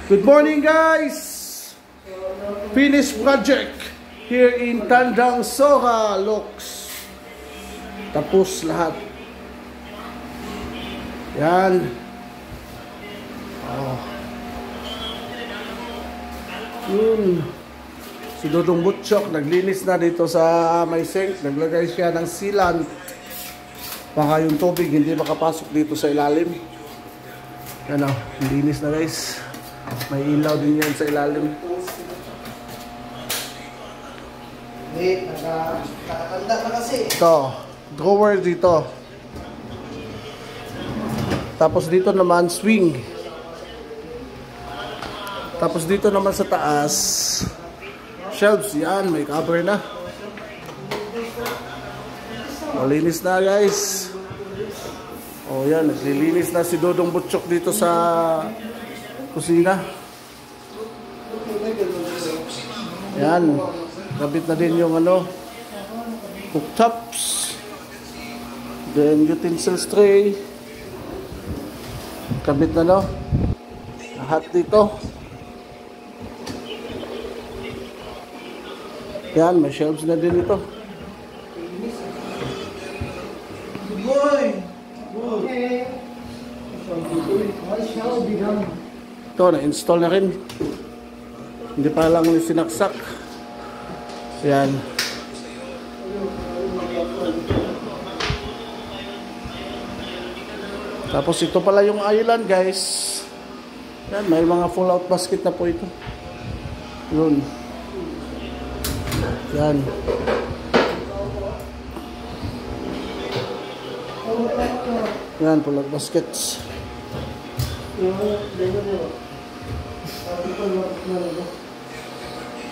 Good morning, guys! Finished project here in Tandang Sora, Looks. Tapos lahat. Yan. Oh. Yun. Si Dodong Butchok, naglinis na dito sa may sink. Naglagay siya ng sealant. Baka yung tubig hindi makapasok dito sa ilalim. Ano, linis na guys. May ilaw din yan sa ilalim. Nakakanda na kasi. Ito, drawer dito. Tapos dito naman swing. Tapos dito naman sa taas shelves, yan, may cover na. Malinis na guys. O yan, naglilinis na si Dodong Butchok dito sa kusina. Yan, kabit na din yung ano, cooktops, then utensils tray, kabit na no, lahat dito. Yan, may shelves na din ito. Ito, na-install na rin. Hindi pa lang sinaksak. Yan. Tapos ito pala yung island guys. Yan, may mga full out basket na po ito. Yun. Yan. Yan, full out baskets.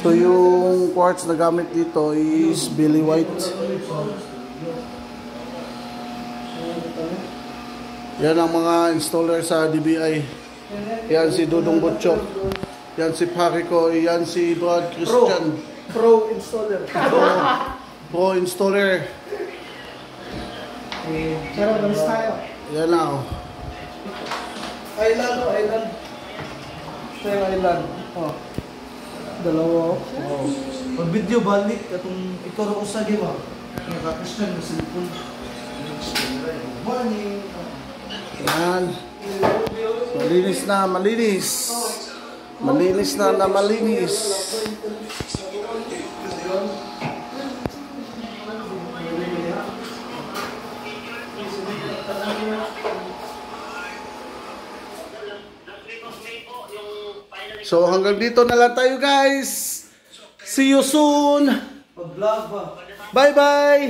So yung quartz na gamit dito is Billy White. Yan ang mga installer sa DBI. Yan si Dodong Butchok. Yan si Parico. Yan si Brad Christian. Pro installer. Pro installer. Sarap ng style. Yan na oh. Island. Style island. Oh. Dalawa. Oh. Pag video balik atong ikaw ra usa di ba? Naka-Christian na cellphone. Morning. Yan. Malinis na, malinis. Malinis na na malinis. So hanggang dito na lang tayo guys. See you soon. Pag-vlog ba? Bye bye.